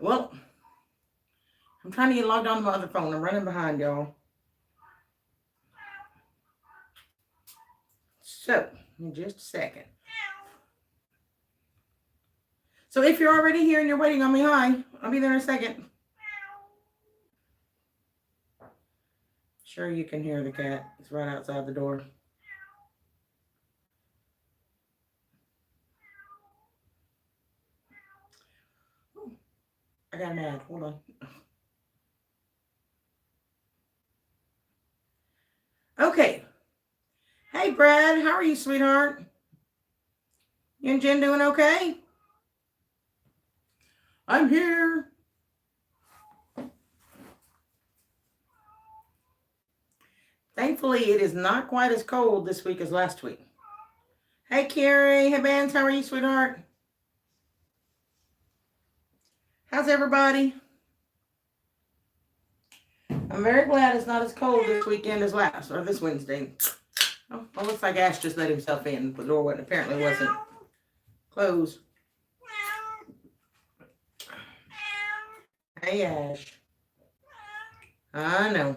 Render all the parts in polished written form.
Well, I'm trying to get logged on to my other phone. I'm running behind y'all. So, in just a second. So if you're already here and you're waiting on me, hi. I'll be there in a second. Sure you can hear the cat. It's right outside the door. I got mad. Hold on. Okay. Hey, Brad. How are you, sweetheart? You and Jen doing okay? I'm here. Thankfully, it is not quite as cold this week as last week. Hey, Carrie. Hey, Vance. How are you, sweetheart? How's everybody? I'm very glad it's not as cold this weekend as last, or this Wednesday. Oh, it looks like Ash just let himself in. The door apparently wasn't closed. Hey, Ash. I know.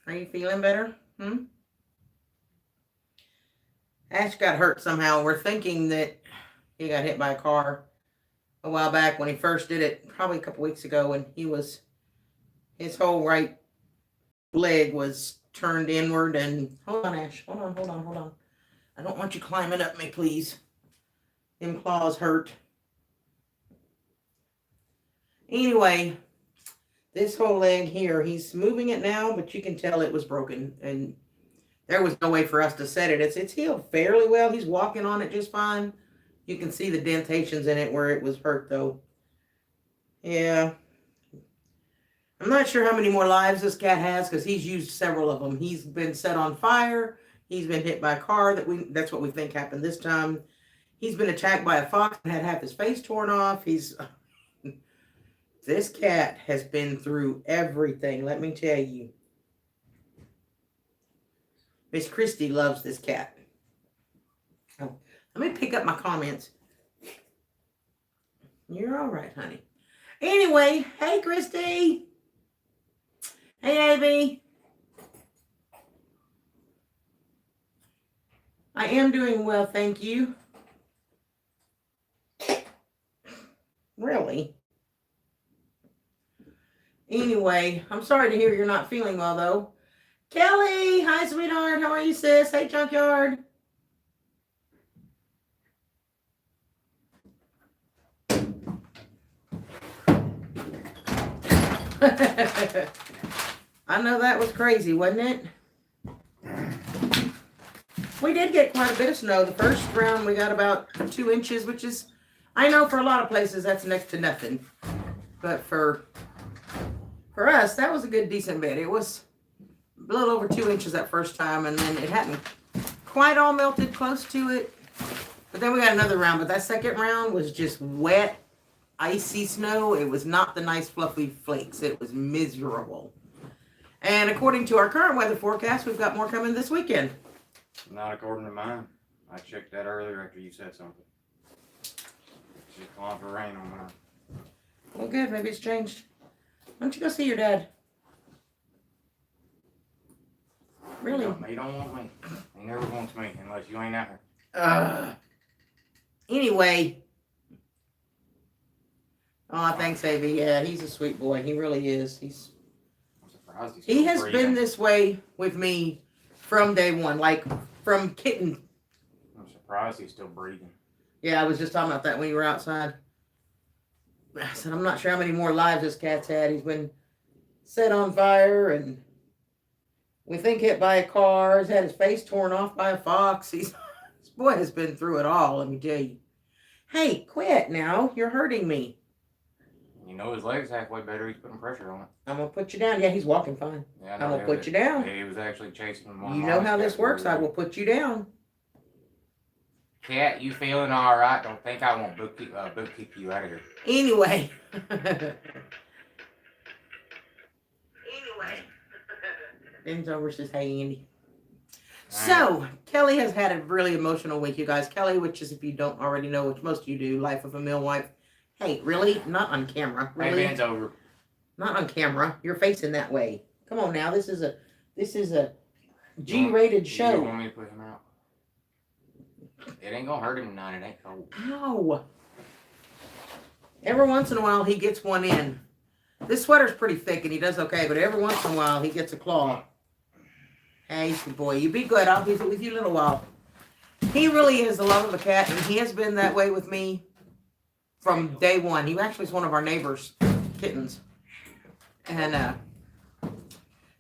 Are you feeling better? Ash got hurt somehow. We're thinking that he got hit by a car a while back when he first did it, probably a couple weeks ago, and his whole right leg was turned inward. And hold on, Ash. Hold on. I don't want you climbing up me, please. Them claws hurt. Anyway, this whole leg here, he's moving it now, but you can tell it was broken, and there was no way for us to set it. It's healed fairly well. He's walking on it just fine. You can see the dentations in it where it was hurt, though. Yeah. I'm not sure how many more lives this cat has because he's used several of them. He's been set on fire. He's been hit by a car. That's what we think happened this time. He's been attacked by a fox and had half his face torn off. This cat has been through everything, let me tell you. Miss Christie loves this cat. Oh, let me pick up my comments. You're all right, honey. Anyway, hey, Christy. Hey, Abby. I am doing well, thank you. Really? Anyway, I'm sorry to hear you're not feeling well, though. Kelly, hi, sweetheart. How are you, sis? Hey, Junkyard. I know that was crazy, wasn't it? We did get quite a bit of snow. The first round we got about 2 inches, which is, I know for a lot of places that's next to nothing. But for us, that was a good decent bit. It was a little over 2 inches that first time, and then it hadn't quite all melted close to it. But then we got another round, but that second round was just wet, icy snow. It was not the nice fluffy flakes. It was miserable. And according to our current weather forecast, we've got more coming this weekend. Not according to mine. I checked that earlier after you said something. Just calling for rain on mine. Well, good. Maybe it's changed. Why don't you go see your dad? Really? He don't want me. He never wants me unless you ain't out here. Anyway. Oh, thanks, Avy. Yeah, he's a sweet boy. He really is. I'm surprised he's He has breathing. been this way with me from day one, like from kitten. I'm surprised he's still breathing. Yeah, I was just talking about that when you were outside. I said, I'm not sure how many more lives this cat's had. He's been set on fire and we think hit by a car. He's had his face torn off by a fox. This boy has been through it all, let me tell you. Hey, quit now. You're hurting me. You know his leg's halfway better. He's putting pressure on it. I'm going to put you down. Yeah, he's walking fine. Yeah, I'm going to put you down. He was actually chasing one. You know how this works. I will put you down. Cat, you feeling all right? Don't think I won't bookkeep you out of here. Anyway. Ben's over says, hey, Andy. So, Kelly has had a really emotional week, you guys. Kelly, which is, if you don't already know, which most of you do, Life of a Millwife, Hey, really? Not on camera. Hey, Really? man's over. Not on camera. You're facing that way. Come on now. This is a G-rated You show. want me to put him out? It ain't gonna hurt him tonight. It ain't cold. Ow. Every once in a while, he gets one in. This sweater's pretty thick, and he does okay, but every once in a while, he gets a claw. Hey, good boy. You be good. I'll visit with you a little while. He really is the love of a cat, and he has been that way with me from day one. He actually is one of our neighbors' kittens. And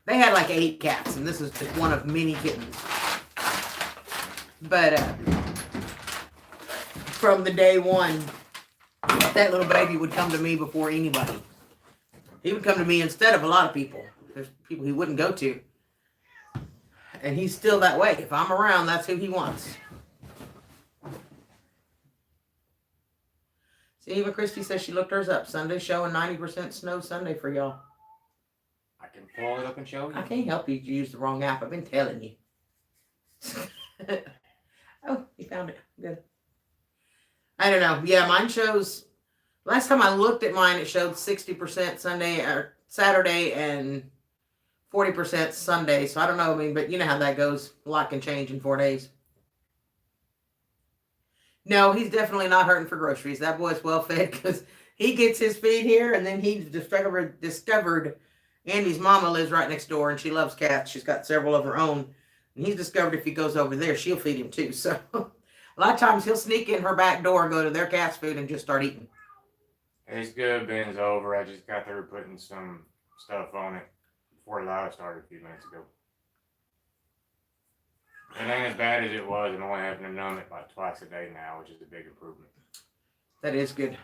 they had like 8 cats, and this is just one of many kittens. But from the day one, that little baby would come to me before anybody. He would come to me instead of a lot of people. There's people he wouldn't go to. And he's still that way. If I'm around, that's who he wants. See, even Christy says she looked hers up. Sunday showing 90% snow Sunday for y'all. I can pull it up and show you. I can't help you. You used the wrong app. I've been telling you. Oh, you found it. Good. I don't know. Yeah, mine shows. Last time I looked at mine, it showed 60% Sunday or Saturday and 40% Sunday. So I don't know. I mean, but you know how that goes. A lot can change in 4 days. No, he's definitely not hurting for groceries. That boy's well fed because he gets his feed here, and then he discovered Andy's mama lives right next door, and she loves cats. She's got several of her own, and he's discovered if he goes over there, she'll feed him too. So a lot of times he'll sneak in her back door, go to their cat's food, and just start eating. It's good. Ben's over. I just got through putting some stuff on it before the live started a few minutes ago. It ain't as bad as it was. I'm only having to numb it about twice a day now, which is a big improvement. That is good.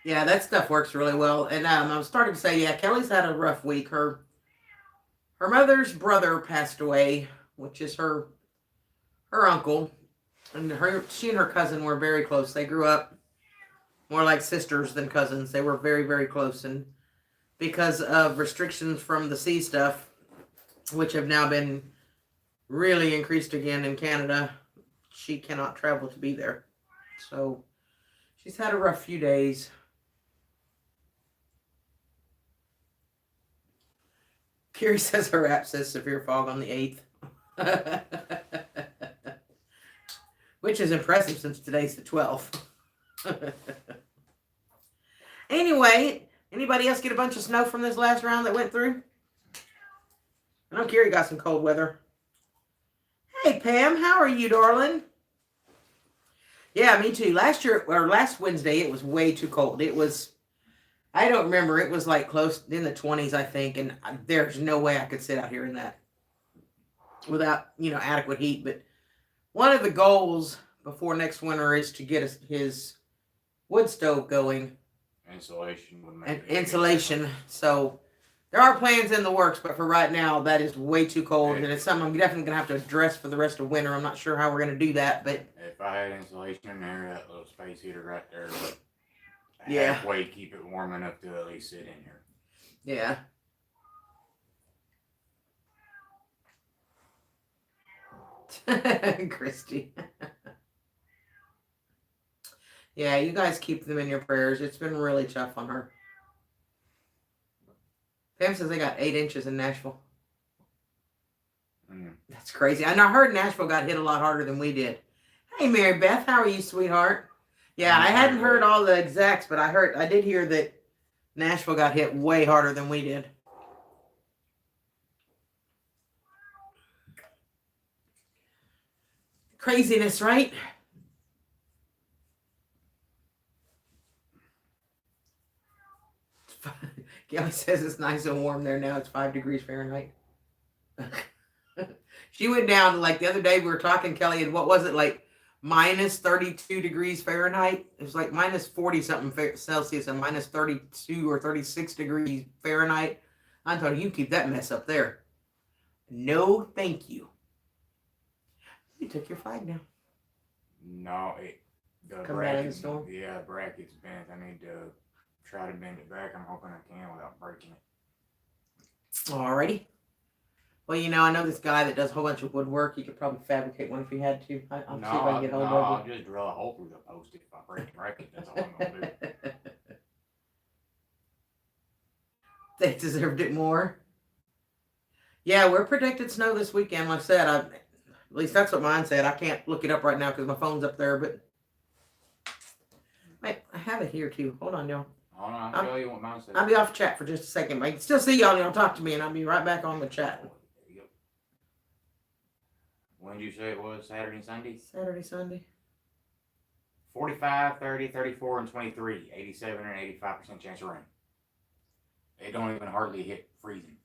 Yeah, that stuff works really well. And I was starting to say, yeah, Kelly's had a rough week. Her mother's brother passed away, which is her uncle. And she and her cousin were very close. They grew up more like sisters than cousins. They were very, very close. And because of restrictions from the sea stuff, which have now been really increased again in Canada, she cannot travel to be there. So she's had a rough few days. Carrie says her app says severe fog on the 8th. Which is impressive since today's the 12th. Anyway, anybody else get a bunch of snow from this last round that went through? I know Carrie got some cold weather. Hey, Pam, how are you, darling? Yeah, me too. Last Wednesday, it was way too cold. It was, I don't remember. It was like close in the 20s, I think. And there's no way I could sit out here in that without, adequate heat. But one of the goals before next winter is to get his wood stove going. Insulation. And insulation. So there are plans in the works, but for right now, that is way too cold, and it's something I'm definitely going to have to address for the rest of winter. I'm not sure how we're going to do that, but if I had insulation in there, that little space heater right there would yeah, halfway keep it warm enough to at least sit in here. Yeah. Christy. Yeah, you guys keep them in your prayers. It's been really tough on her. Pam says they got 8 inches in Nashville. That's crazy. And I heard Nashville got hit a lot harder than we did. Hey, Mary Beth, how are you, sweetheart? Yeah, I hadn't heard all the exacts, but I did hear that Nashville got hit way harder than we did. Craziness, right? Kelly says it's nice and warm there now. It's 5 degrees Fahrenheit. She went down to, like, the other day we were talking, Kelly, and what was it, like minus 32 degrees Fahrenheit? It was like minus 40 something Celsius and minus 32 or 36 degrees Fahrenheit. I thought, you keep that mess up there. No, thank you. You took your flag down. No, the bracket's bent. Yeah, the bracket's bent. I need to try to bend it back. I'm hoping I can without breaking it. Alrighty. Well, I know this guy that does a whole bunch of woodwork. He could probably fabricate one if he had to. I'll see if I can get hold I'll of just drill a hole through the post if I break it. That's all I'm gonna do. him. They deserved it more. Yeah, we're predicted snow this weekend. Like I said, at least that's what mine said. I can't look it up right now because my phone's up there. But wait, I have it here too. Hold on, y'all. Hold on, I'll show you what mine says. I'll be off chat for just a second. I can still see y'all and y'all talk to me, and I'll be right back on the chat. There you go. When did you say it was? Saturday and Sunday? Saturday, Sunday. 45, 30, 34, and 23. 87 and 85% chance of rain. They don't even hardly hit freezing.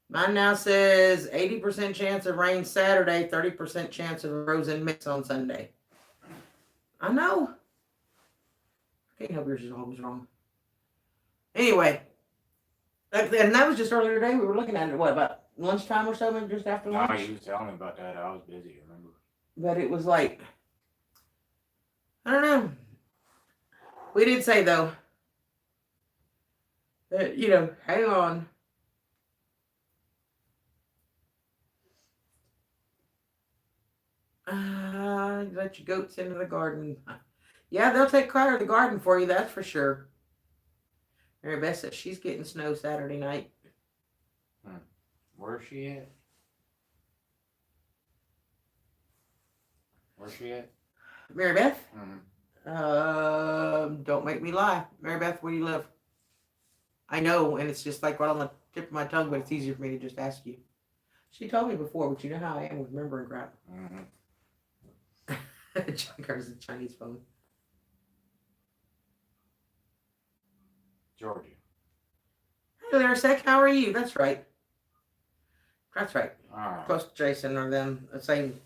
Mine now says 80% chance of rain Saturday, 30% chance of frozen mix on Sunday. I know. I can't help yours is always wrong. Anyway, and that was just earlier today. We were looking at it, what, about lunchtime or something, just after lunch? No, you was telling me about that. I was busy, remember? But it was like, I don't know. We did say, though, that, hang on. Let your goats into the garden. Yeah, they'll take care of the garden for you, that's for sure. Mary Beth says she's getting snow Saturday night. Where's she at? Where's she at? Mary Beth? Mm-hmm. Don't make me lie. Mary Beth, where do you live? I know, and it's just like right on the tip of my tongue, but it's easier for me to just ask you. She told me before, but you know how I am with remembering crap. Mm-hmm. John Carter's a Chinese phone. Georgia. Hey there, Sec. How are you? That's right. That's right. All right. Close to Jason or them, the same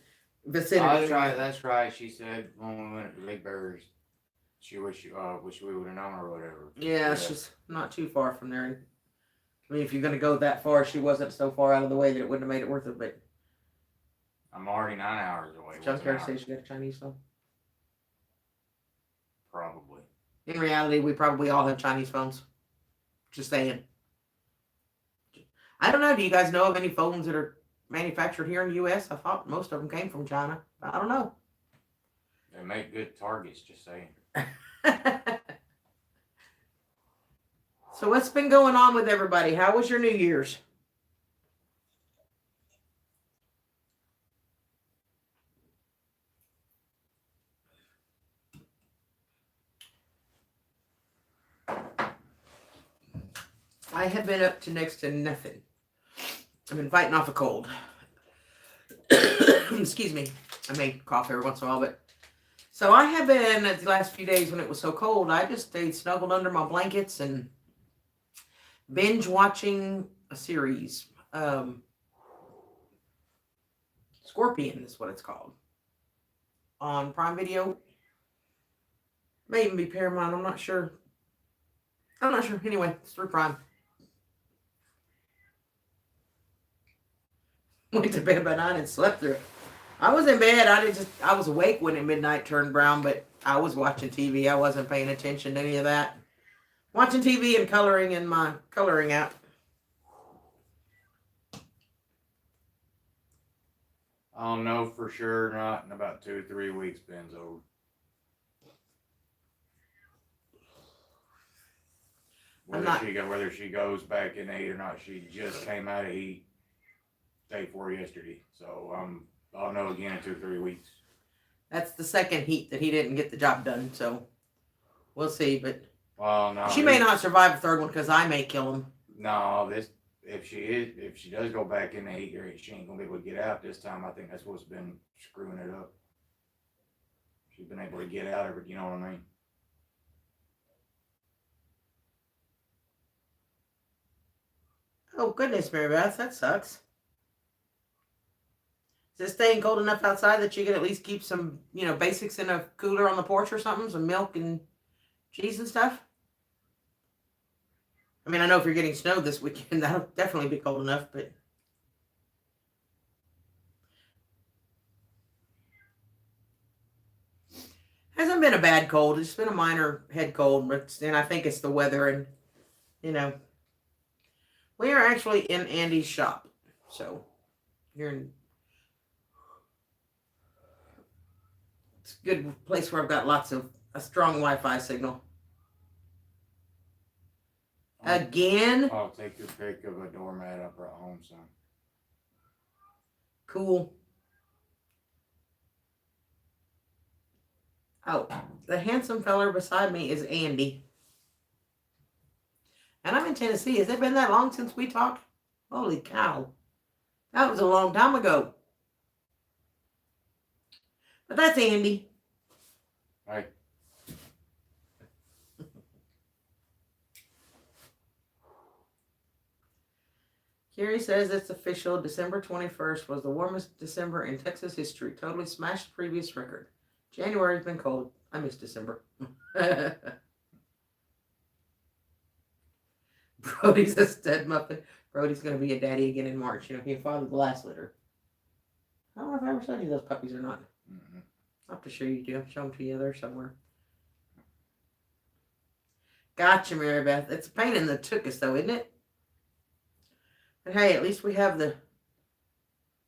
vicinity. That's right. She said when we went to Big Bears, she wish we would have known or whatever. Yeah, she's not too far from there. I mean, if you're going to go that far, she wasn't so far out of the way that it wouldn't have made it worth it, but I'm already 9 hours away. John Carter says you got a Chinese phone. Probably. In reality, we probably all have Chinese phones. Just saying. I don't know. Do you guys know of any phones that are manufactured here in the U.S.? I thought most of them came from China. I don't know. They make good targets, just saying. So what's been going on with everybody? How was your New Year's? I have been up to next to nothing. I've been fighting off a cold. Excuse me. I may cough every once in a while, but so I have been the last few days when it was so cold, I just stayed snuggled under my blankets and binge watching a series. Scorpion is what it's called. On Prime Video. May even be Paramount, I'm not sure. Anyway, it's through Prime. Went to bed by 9 and slept through it. I was in bed. I was awake when midnight turned brown, but I was watching TV. I wasn't paying attention to any of that. Watching TV and coloring in my coloring app. I'll know for sure not in about 2 or 3 weeks, Ben's over. Whether she goes back in 8 or not, she just came out of heat day 4 yesterday. So I'll know again in 2 or 3 weeks. That's the second heat that he didn't get the job done, so we'll see. But no, she may not survive the third one because I may kill him. No, if she does go back in the heat, she ain't gonna be able to get out this time. I think that's what's been screwing it up. She's been able to get out of it. You know what I mean? Oh goodness, Mary Beth, that sucks. Is it staying cold enough outside that you can at least keep some, basics in a cooler on the porch or something? Some milk and cheese and stuff? I mean, I know if you're getting snow this weekend, that'll definitely be cold enough, but... Hasn't been a bad cold. It's been a minor head cold, and I think it's the weather and, We are actually in Andy's shop. So, here in. It's a good place where I've got lots of a strong Wi-Fi signal. Again? I'll take your pick of a doormat up at home, son. Cool. Oh, the handsome feller beside me is Andy. And I'm in Tennessee. Has it been that long since we talked? Holy cow. That was a long time ago. But that's Andy. Hey. Carrie says it's official. December 21st was the warmest December in Texas history. Totally smashed the previous record. January's been cold. I miss December. Brody's a stud muffin. Brody's going to be a daddy again in March. You know, he fathered the last litter. I don't know if I ever showed you those puppies or not. Mm-hmm. I'll have to show you two. Show them to you there somewhere. Gotcha, Mary Beth. It's a pain in the tuchus, though, isn't it? But hey, at least we have the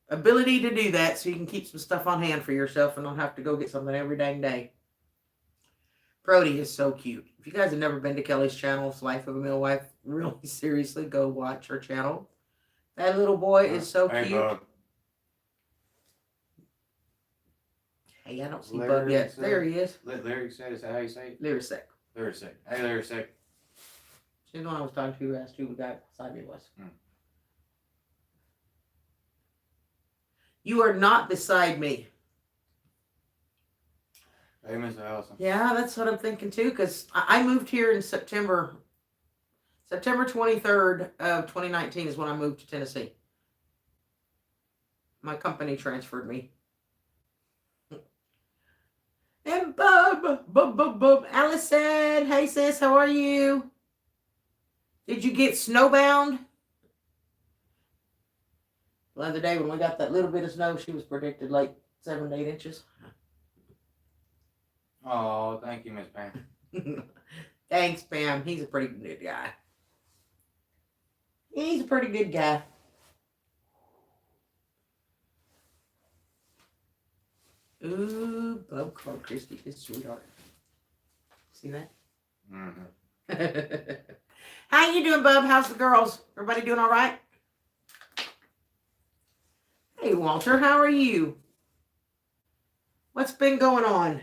ability to do that so you can keep some stuff on hand for yourself and don't have to go get something every dang day. Brody is so cute. If you guys have never been to Kelly's channel, it's Life of a Millwife, really seriously go watch her channel. That little boy is so cute. Bub. Hey, I don't see Bub yet. There he is. Larry said, is that how you say it? Lyrisec. Larry. Hey, Larry. She's the one I was talking to who asked who the guy beside me was. You are not beside me. Hey, Mr. Allison. Yeah, that's what I'm thinking too, because I moved here in September 23rd of 2019 is when I moved to Tennessee. My company transferred me. And Bub. Allison, hey sis, how are you? Did you get snowbound? The other day when we got that little bit of snow, she was predicted like 7 to 8 inches. Oh, thank you, Miss Pam. Thanks, Pam. He's a pretty good guy. He's a pretty good guy. Ooh, Bub called Christy his sweetheart. See that? Mm-hmm. How you doing, Bub? How's the girls? Everybody doing all right? Hey, Walter, how are you? What's been going on?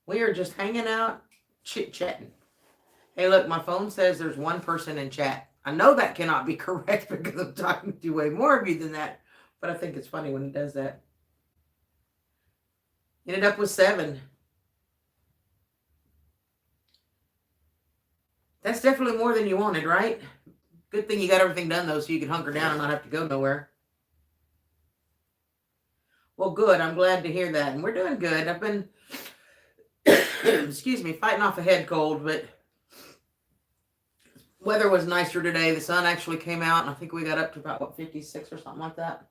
We are just hanging out, chit-chatting. Hey, look, my phone says there's one person in chat. I know that cannot be correct because I'm talking to way more of you than that, but I think it's funny when it does that. Ended up with 7. That's definitely more than you wanted, right? Good thing you got everything done, though, so you can hunker down and not have to go nowhere. Well, good. I'm glad to hear that. And we're doing good. I've been, excuse me, fighting off a head cold, but weather was nicer today. The sun actually came out, and I think we got up to about, 56 or something like that.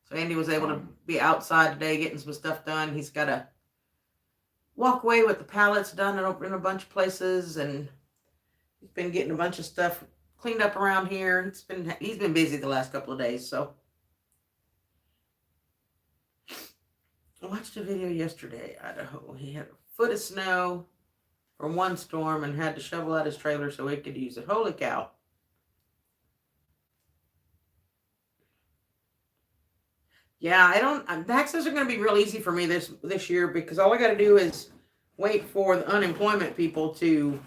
So Andy was able to be outside today getting some stuff done. He's got a walkway with the pallets done in a bunch of places, and he's been getting a bunch of stuff cleaned up around here. He's been busy the last couple of days, so. I watched a video yesterday, Idaho. He had a foot of snow from one storm and had to shovel out his trailer so he could use it. Holy cow. Yeah, taxes are going to be real easy for me this year because all I got to do is wait for the unemployment people to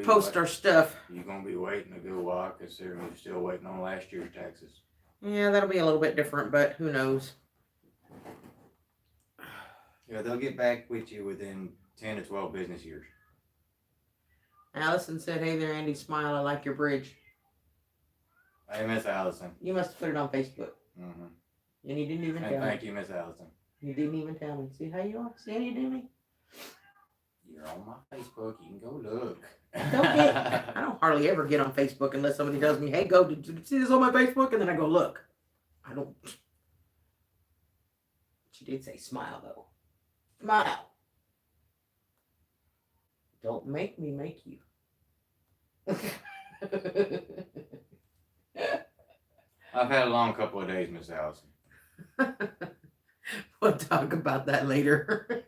post our stuff. You're going to be waiting a good while considering you're still waiting on last year's taxes. Yeah, that'll be a little bit different, but who knows. Yeah, they'll get back with you within 10 to 12 business years. Allison said, hey there, Andy, smile. I like your bridge. Hey, Miss Allison. You must have put it on Facebook. Mm-hmm. And you didn't even tell me. Thank you, Miss Allison. You didn't even tell me. See how you are? See how you do me? You're on my Facebook. You can go look. I don't hardly ever get on Facebook unless somebody tells me, hey, go, did you see this on my Facebook? And then I go, look. I don't. She did say smile, though. Smile. Don't make me make you. I've had a long couple of days, Miss Allison. We'll talk about that later.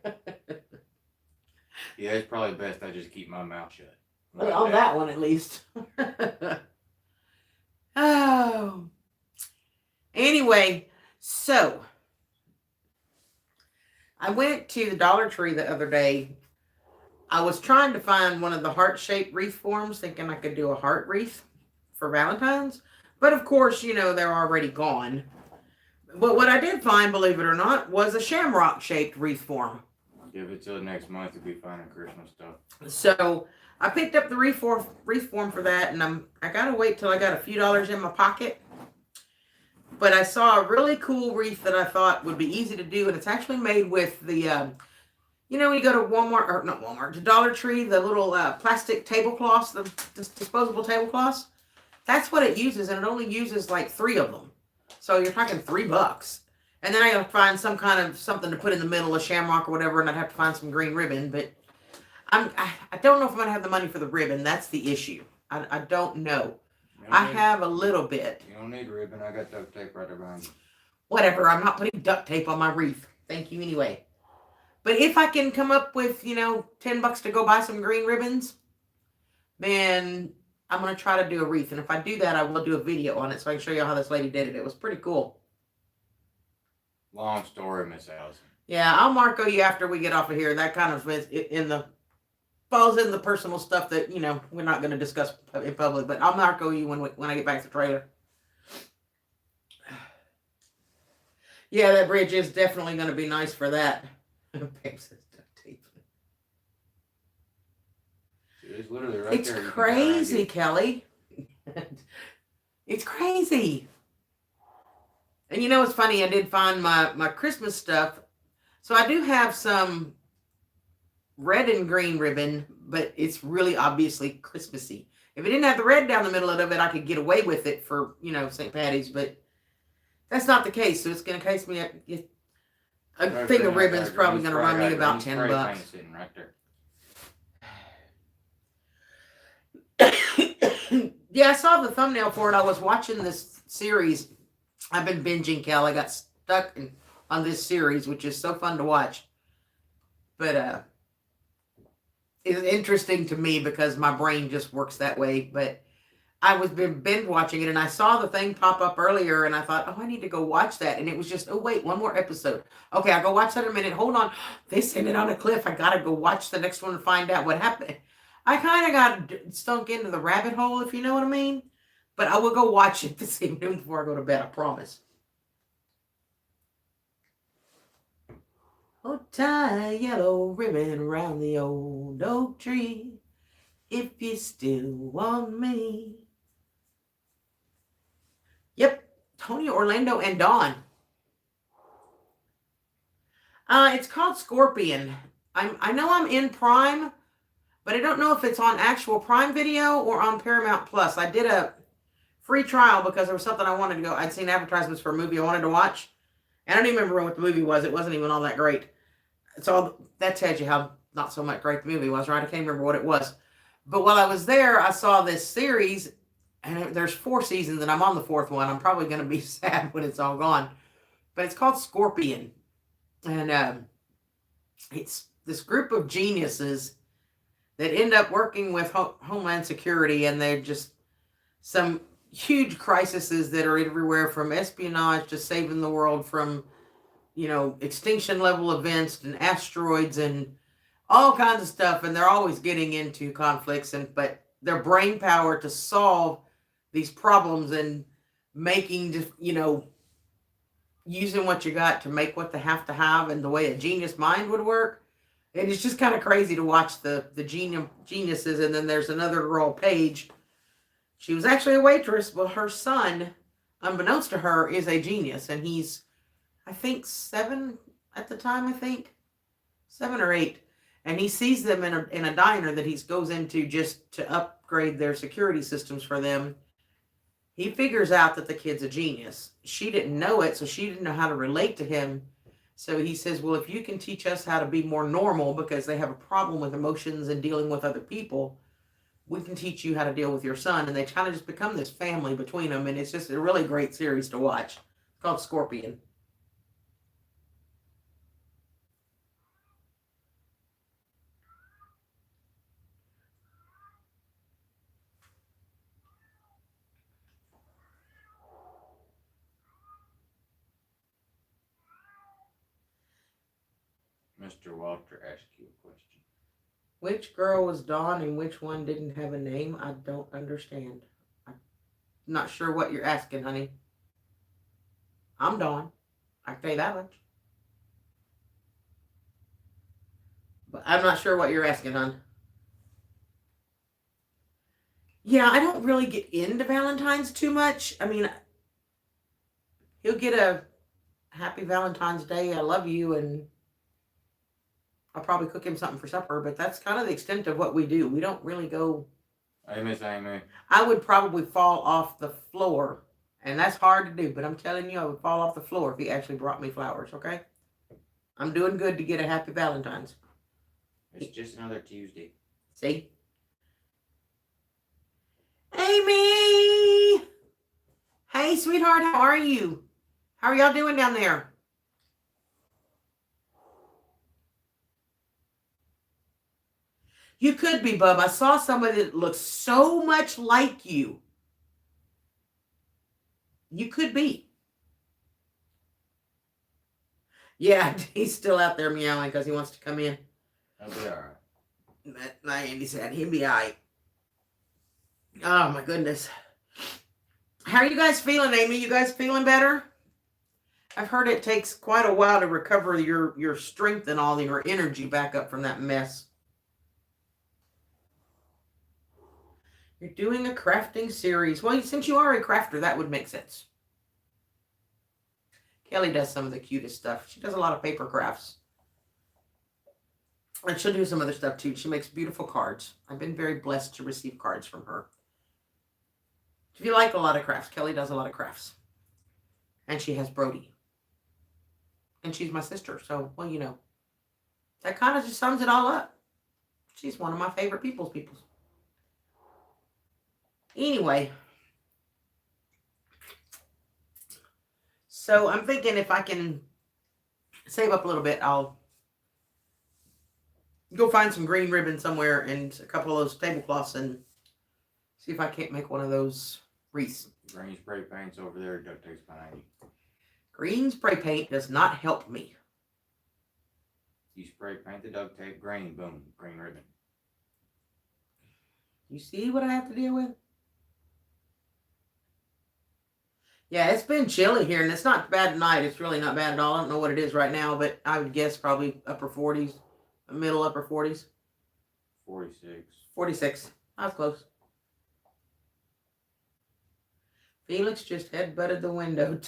Yeah, it's probably best I just keep my mouth shut. On that one, at least. Oh. Anyway, so I went to the Dollar Tree the other day. I was trying to find one of the heart-shaped wreath forms, thinking I could do a heart wreath for Valentine's. But of course, they're already gone. But what I did find, believe it or not, was a shamrock-shaped wreath form. Give it till next month to be finding Christmas stuff. So I picked up the wreath form for that, and I gotta wait till I got a few dollars in my pocket. But I saw a really cool wreath that I thought would be easy to do, and it's actually made with the, when you go to Walmart, or not Walmart, to Dollar Tree, the little plastic tablecloths, the disposable tablecloths. That's what it uses, and it only uses like 3 of them. So you're talking $3. And then I gotta find some kind of something to put in the middle, a shamrock or whatever, and I'd have to find some green ribbon. But I don't know if I'm gonna have the money for the ribbon. That's the issue. I don't know. I have a little bit. You don't need ribbon. I got duct tape right there behind you. Whatever. I'm not putting duct tape on my wreath. Thank you anyway. But if I can come up with, $10 to go buy some green ribbons, then I'm going to try to do a wreath. And if I do that, I will do a video on it so I can show you how this lady did it. It was pretty cool. Long story, Miss Allison. Yeah, I'll Marco you after we get off of here. That kind of falls in the personal stuff that, we're not going to discuss in public. But I'll Marco you when I get back to the trailer. Yeah, that bridge is definitely going to be nice for that. It's literally right it's there. It's crazy, Kelly. It's crazy. And it's funny, I did find my Christmas stuff. So I do have some red and green ribbon, but it's really obviously Christmassy. If it didn't have the red down the middle of it, I could get away with it for, St. Patty's, but that's not the case. So it's going to case me a thing of ribbon is probably going to run me about $10. Right there. Yeah, I saw the thumbnail for it. I was watching this series. I've been binging, Cal. I got stuck on this series, which is so fun to watch. But it's interesting to me because my brain just works that way. But I was binge watching it, and I saw the thing pop up earlier, and I thought, I need to go watch that. And it was just, wait, one more episode. Okay, I'll go watch that in a minute. Hold on. They sent it on a cliff. I got to go watch the next one and find out what happened. I kind of got stunk into the rabbit hole, if you know what I mean. But I will go watch it this evening before I go to bed, I promise. Oh, tie a yellow ribbon around the old oak tree, if you still want me. Yep, Tony Orlando and Dawn. It's called Scorpion. I know I'm in Prime, but I don't know if it's on actual Prime Video or on Paramount Plus. I did a free trial because there was something I wanted to go. I'd seen advertisements for a movie I wanted to watch. And I don't even remember what the movie was. It wasn't even all that great. So that tells you how not so much great the movie was, right? I can't remember what it was. But while I was there, I saw this series, and there's 4 seasons, and I'm on the 4th one. I'm probably going to be sad when it's all gone. But it's called Scorpion. And it's this group of geniuses that end up working with Homeland Security, and they're just some huge crises that are everywhere, from espionage to saving the world from, extinction level events and asteroids and all kinds of stuff. And they're always getting into conflicts, but their brain power to solve these problems and making, using what you got to make what they have to have, and the way a genius mind would work. And it's just kind of crazy to watch the geniuses. And then there's another girl, Paige. She was actually a waitress. Well, her son, unbeknownst to her, is a genius. And he's, I think, 7 at the time, 7 or 8. And he sees them in a diner that he goes into just to upgrade their security systems for them. He figures out that the kid's a genius. She didn't know it, so she didn't know how to relate to him. So he says, well, if you can teach us how to be more normal, because they have a problem with emotions and dealing with other people, we can teach you how to deal with your son. And they kind of just become this family between them. And it's just a really great series to watch. It's called Scorpion. Mr. Walter asked you a question. Which girl was Dawn and which one didn't have a name? I don't understand. I'm not sure what you're asking, honey. I'm Dawn. I can tell you that much. But I'm not sure what you're asking, hon. Yeah, I don't really get into Valentine's too much. I mean, he'll get a happy Valentine's Day, I love you, and I'll probably cook him something for supper, but that's kind of the extent of what we do. We don't really go. Hey, Miss Amy. I would probably fall off the floor, and that's hard to do, but I'm telling you, I would fall off the floor if he actually brought me flowers, okay? I'm doing good to get a happy Valentine's. It's just another Tuesday. See? Amy! Hey, sweetheart, how are you? How are y'all doing down there? You could be, bub. I saw somebody that looks so much like you. You could be. Yeah, he's still out there meowing because he wants to come in. That'll be all right. Like Andy said, he'll be all right. Oh, my goodness. How are you guys feeling, Amy? You guys feeling better? I've heard it takes quite a while to recover your strength and all your energy back up from that mess. You're doing a crafting series. Well, since you are a crafter, that would make sense. Kelly does some of the cutest stuff. She does a lot of paper crafts. And she'll do some other stuff too. She makes beautiful cards. I've been very blessed to receive cards from her. If you like a lot of crafts, Kelly does a lot of crafts. And she has Brody. And she's my sister. So, well, you know, that kind of just sums it all up. She's one of my favorite peoples. Anyway. So I'm thinking if I can save up a little bit, I'll go find some green ribbon somewhere and a couple of those tablecloths and see if I can't make one of those wreaths. Green spray paint's over there. Duct tape's behind you. Green spray paint does not help me. You spray paint the duct tape green, boom, green ribbon. You see what I have to deal with? Yeah, it's been chilly here, and it's not bad at night. It's really not bad at all. I don't know what it is right now, but I would guess probably upper 40s, middle upper 40s. 46. 46. I was close. Felix just headbutted the window.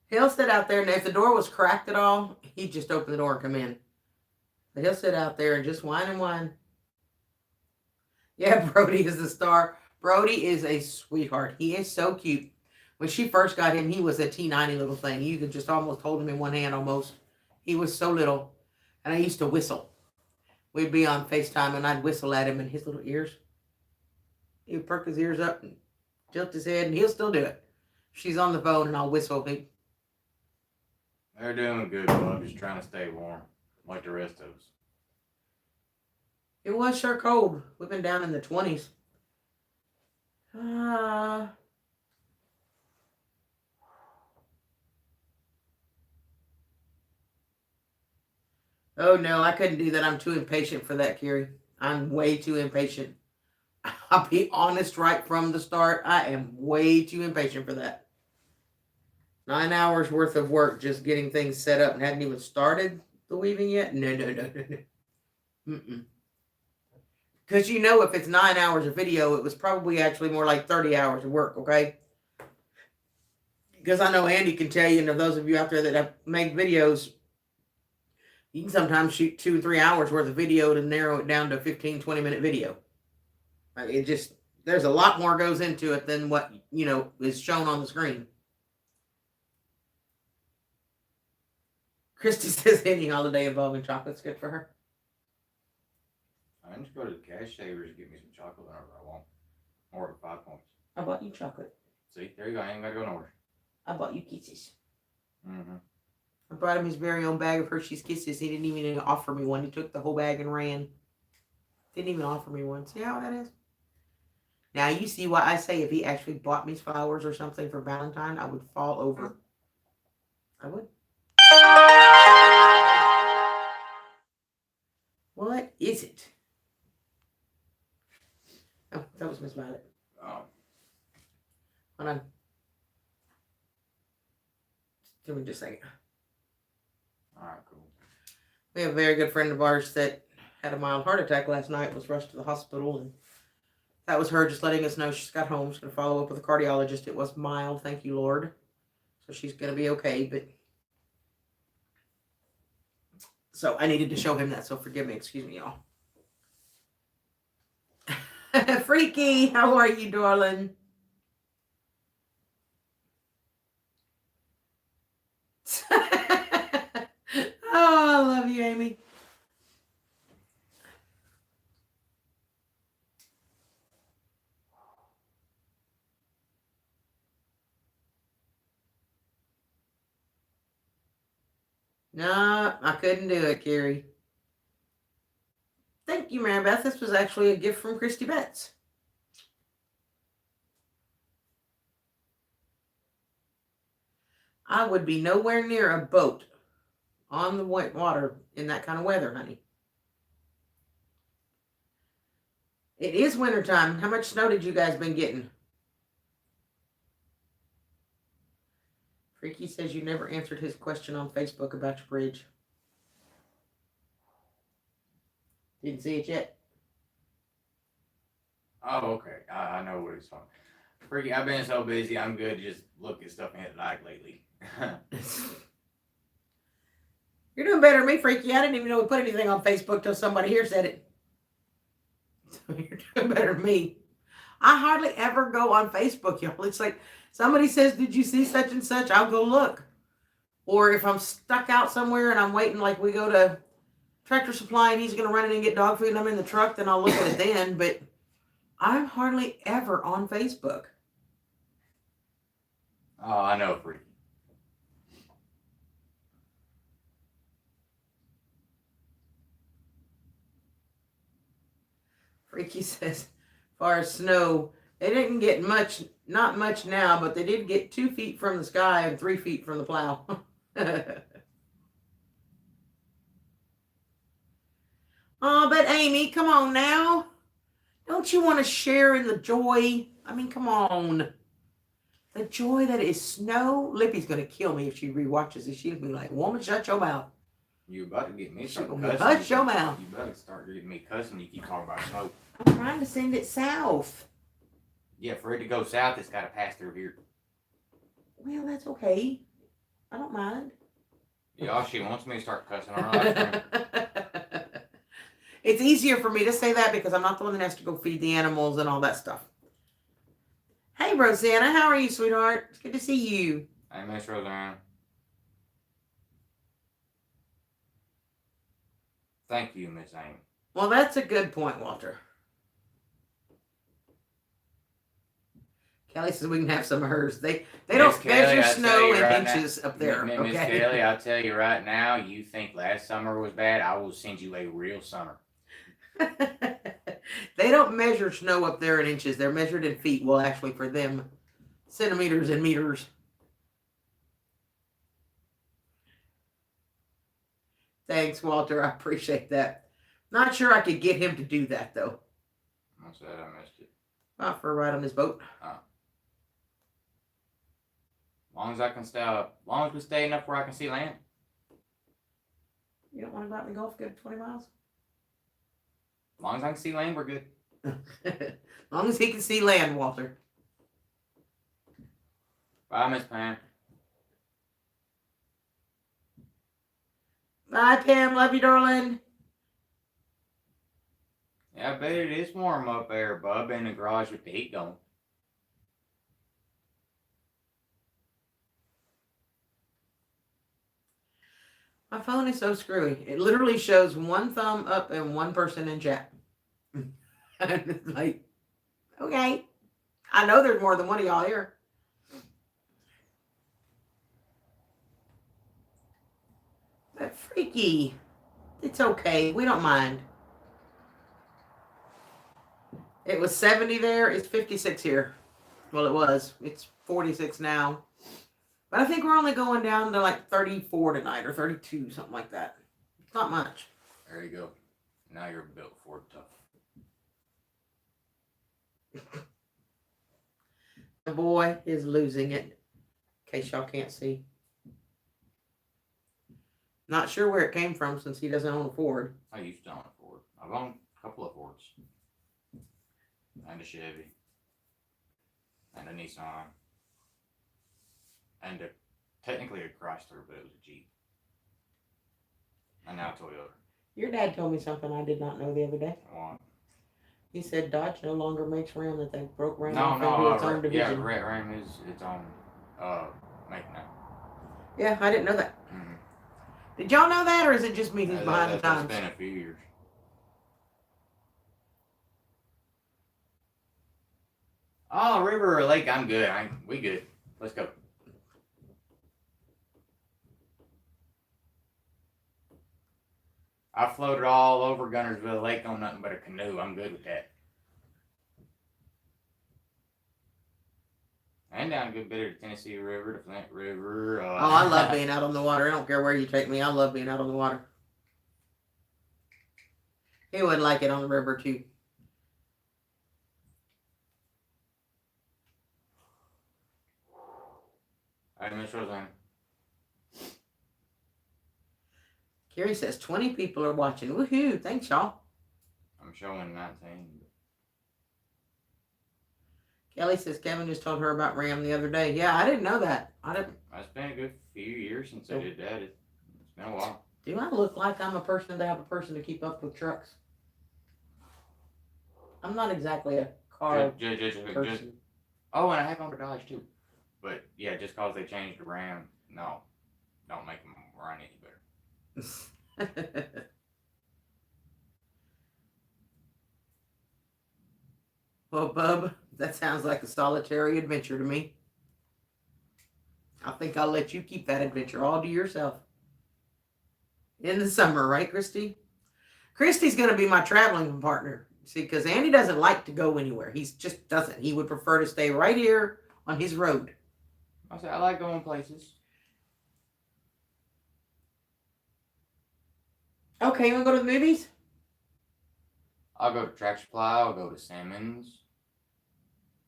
He'll sit out there, and if the door was cracked at all, he'd just open the door and come in. But he'll sit out there and just whine and whine. Yeah, Brody is the star. Brody is a sweetheart. He is so cute. When she first got him, he was a T90 little thing. You could just almost hold him in one hand almost. He was so little. And I used to whistle. We'd be on FaceTime and I'd whistle at him in his little ears. He would perk his ears up and tilt his head, and he'll still do it. She's on the phone and I'll whistle. They're doing good, bub. Just trying to stay warm, like the rest of us. It was sure cold. We've been down in the 20s. Oh no, I couldn't do that. I'm too impatient for that, Carrie. I'm way too impatient. I'll be honest right from the start. I am way too impatient for that. 9 hours worth of work just getting things set up and hadn't even started the weaving yet? No. Because you know if it's 9 hours of video, it was probably actually more like 30 hours of work, okay? Because I know Andy can tell you, and those of you out there that have make videos, you can sometimes shoot 2 or 3 hours worth of video to narrow it down to a 15, 20-minute video. It just, there's a lot more goes into it than what, you know, is shown on the screen. Christy says any holiday involving chocolate's good for her. I I just go to the Cash Savers and get me some chocolate whenever I want. Or 5 points. I bought you chocolate. See, there you go. I ain't got to go nowhere. I bought you kisses. Mm-hmm. I brought him his very own bag of Hershey's Kisses. He didn't even offer me one. He took the whole bag and ran. Didn't even offer me one. See how that is? Now you see why I say if he actually bought me flowers or something for Valentine, I would fall over. I would. What is it? Oh, that was Miss Violet. Oh. Hold on. Give me just a second. All right, cool. We have a very good friend of ours that had a mild heart attack last night, was rushed to the hospital, and that was her just letting us know she's got home. She's going to follow up with a cardiologist. It was mild, thank you, Lord. So she's going to be okay, but... So I needed to show him that, so forgive me. Excuse me, y'all. Freaky, how are you, darling? Oh, I love you, Amy. No, I couldn't do it, Carrie. Thank you, Mary Beth. This was actually a gift from Christy Betts. I would be nowhere near a boat on the white water in that kind of weather, honey. It is wintertime. How much snow did you guys been getting? Freaky says you never answered his question on Facebook about your bridge. Didn't see it yet. Oh, okay. I know what it's on. Freaky, I've been so busy. I'm good. Just look at stuff I had like lately. You're doing better than me, Freaky. I didn't even know we put anything on Facebook till somebody here said it. So you're doing better than me. I hardly ever go on Facebook, y'all. It's like somebody says, did you see such and such? I'll go look. Or if I'm stuck out somewhere and I'm waiting, like we go to Tractor Supply and he's going to run in and get dog food and I'm in the truck, then I'll look at it then. But I'm hardly ever on Facebook. Oh, I know, Freaky. Freaky says, as far as snow, they didn't get much, not much now, but they did get 2 feet from the sky and 3 feet from the plow. Oh, but Amy, come on now. Don't you want to share in the joy? I mean, come on. The joy that is snow. Lippy's going to kill me if she rewatches it. She'll be like, woman, shut your mouth. You about to get me started Shut cussing. your mouth. You better start getting me cussing. You keep talking about snow. I'm trying to send it south. Yeah, for it to go south, it's got to pass through here. Well, that's okay. I don't mind. Yeah, she wants me to start cussing on her live stream. It's easier for me to say that because I'm not the one that has to go feed the animals and all that stuff. Hey, Rosanna, how are you, sweetheart? It's good to see you. Hey, Miss Roseanne. Thank you, Miss Amy. Well, that's a good point, Walter. Kelly says we can have some of hers. They don't measure snow in inches up there. Miss Okay. Kelly, I'll tell you right now, you think last summer was bad, I will send you a real summer. They don't measure snow up there in inches. They're measured in feet. Well, actually, for them, centimeters and meters. Thanks, Walter. I appreciate that. Not sure I could get him to do that, though. I said I missed it. Not for a ride on his boat. As long as I can stay up, as long as we stay enough where I can see land. You don't want to go out in the Gulf, get 20 miles? As long as I can see land, we're good. As long as he can see land, Walter. Bye, Miss Pam. Bye, Pam. Love you, darling. Yeah, I bet it is warm up there, bub, in the garage with the heat going. My phone is so screwy. It literally shows one thumb up and one person in chat. And it's like, okay. I know there's more than one of y'all here. But freaky. It's okay. We don't mind. It was 70 there. It's 56 here. Well, it was. It's 46 now. But I think we're only going down to like 34 tonight or 32, something like that. It's not much. There you go. Now you're built for tough. The boy is losing it. In case y'all can't see. Not sure where it came from since he doesn't own a Ford. I used to own a Ford. I've owned a couple of Fords. And a Chevy. And a Nissan. And technically a Chrysler, but it was a Jeep. And now a Toyota. Your dad told me something I did not know the other day. What? He said Dodge no longer makes Ram, that they broke Ram No, off into its own yeah, division. Ram is its own make now. Yeah, I didn't know that. Mm-hmm. Did y'all know that, or is it just me who's behind the times? It's been a few years. Oh, river or lake, I'm good. We good. Let's go. I floated all over Gunnersville Lake on nothing but a canoe. I'm good with that. And down a good bit of the Tennessee River, the Flint River. Oh, I love being out on the water. I don't care where you take me. I love being out on the water. He would like it on the river, too. All right, Miss Roseanne. Carrie says 20 people are watching. Woohoo. Thanks, y'all. I'm showing 19. Kelly says Kevin just told her about Ram the other day. Yeah, I didn't know that. It's been a good few years since I did that. It's been a while. Do I look like I'm a person to have a person to keep up with trucks? I'm not exactly a car person. Oh, and I have on the Dodge too. But yeah, just cause they changed the Ram, no, don't make them run any better. Well, Bub, that sounds like a solitary adventure to me. I think I'll let you keep that adventure all to yourself. In the summer, right, Christy? Christy's going to be my traveling partner. See, because Andy doesn't like to go anywhere. He just doesn't. He would prefer to stay right here on his road. I like going places. Okay, you want to go to the movies? I'll go to Tractor Supply. I'll go to Simmons.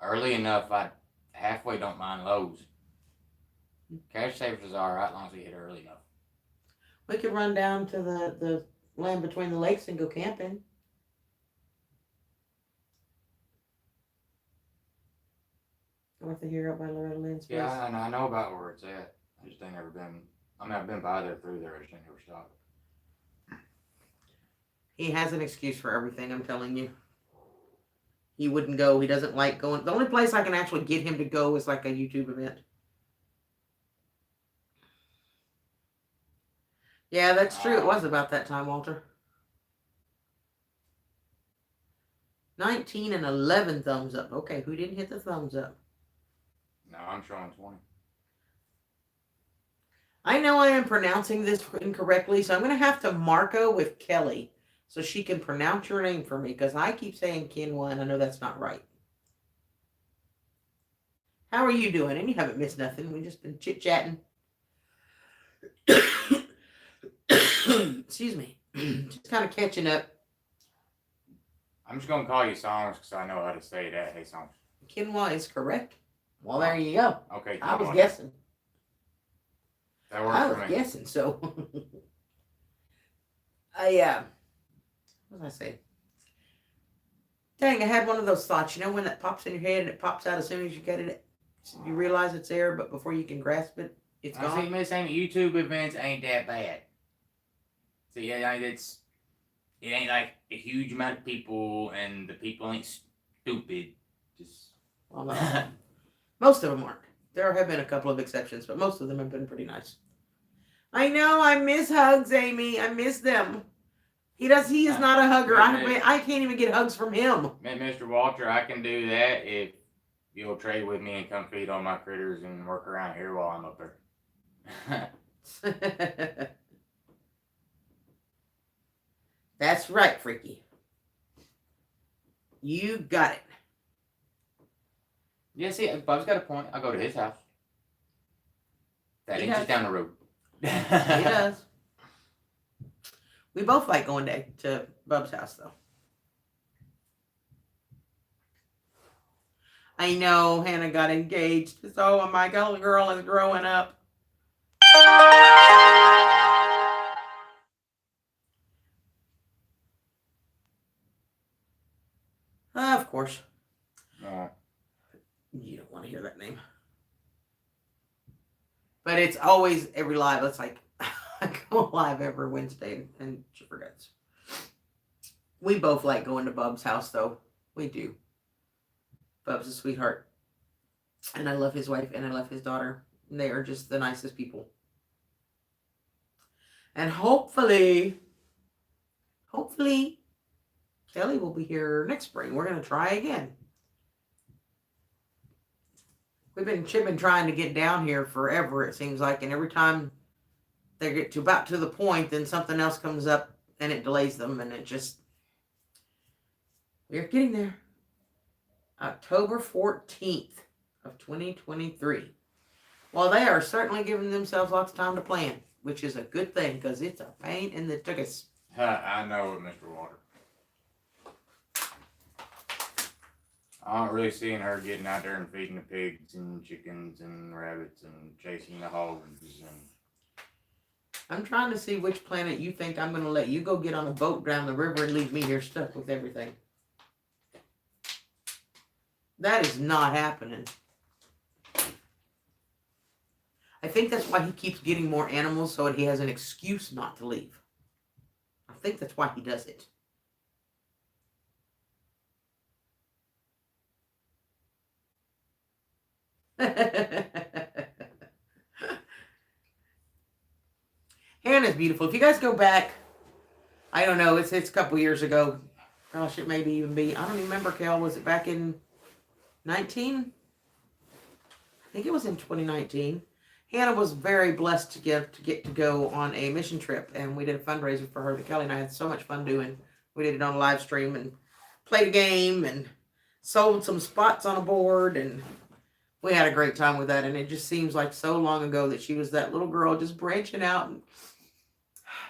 Early enough, I halfway don't mind Lowe's. Cash Savers is all right as long as we hit early enough. We could run down to the land between the lakes and go camping. North of here, up by Loretta Lynn's place. Yeah, and I know about where it's at. I just ain't never been. I mean, I've been by there, through there. I just ain't never stopped. He has an excuse for everything, I'm telling you. He wouldn't go. He doesn't like going. The only place I can actually get him to go is like a YouTube event. Yeah, that's true. It was about that time, Walter. 19 and 11 thumbs up. Okay, who didn't hit the thumbs up? No, I'm showing 20. I know I am pronouncing this incorrectly, so I'm going to have to Marco with Kelly so she can pronounce your name for me, because I keep saying Kinwa, and I know that's not right. How are you doing? And you haven't missed nothing. We've just been chit-chatting. Excuse me. Just kind of catching up. I'm just going to call you Songs because I know how to say that. Hey, Songs. Kinwa is correct. Well, there you go. Okay. I was guessing. That worked for me. I was guessing, so. What did I say? Dang, I had one of those thoughts. You know when that pops in your head and it pops out as soon as you get it? You realize it's there, but before you can grasp it, it's gone. I see, Miss Amy, YouTube events ain't that bad. See, yeah, it ain't like a huge amount of people, and the people ain't stupid. Just Well, no. Most of them aren't. There have been a couple of exceptions, but most of them have been pretty nice. I know. I miss hugs, Amy. I miss them. He does. He is not a hugger. Yeah. I can't even get hugs from him. Mr. Walter, I can do that if you'll trade with me and come feed on my critters and work around here while I'm up there. That's right, Freaky. You got it. Yeah, see, Bub's got a point. I'll go to his house. That ain't just down the road. He does. We both like going to Bub's house, though. I know Hannah got engaged, so my girl is growing up. Of course. You don't want to hear that name. But it's always every live. It's like I go live every Wednesday and she forgets. We both like going to Bub's house, though. We do. Bub's a sweetheart. And I love his wife and I love his daughter. And they are just the nicest people. And hopefully, Kelly will be here next spring. We're going to try again. We've been trying to get down here forever, it seems like. And every time they get to about to the point, then something else comes up and it delays them. And it just, we're getting there. October 14th of 2023. Well, they are certainly giving themselves lots of time to plan, which is a good thing because it's a pain in the tuchus. I know it, Mr. Walter. I'm not really seeing her getting out there and feeding the pigs and chickens and rabbits and chasing the hogs. And I'm trying to see which planet you think I'm going to let you go get on a boat down the river and leave me here stuck with everything. That is not happening. I think that's why he keeps getting more animals so he has an excuse not to leave. I think that's why he does it. Hannah's beautiful. If you guys go back, I don't know, it's a couple years ago. Gosh, it maybe even be, I don't even remember, Kel, was it back in 19? I think it was in 2019. Hannah was very blessed to get to go on a mission trip, and we did a fundraiser for her that Kelly and I had so much fun doing. We did it on a live stream and played a game and sold some spots on a board, and we had a great time with that. And it just seems like so long ago that she was that little girl just branching out, and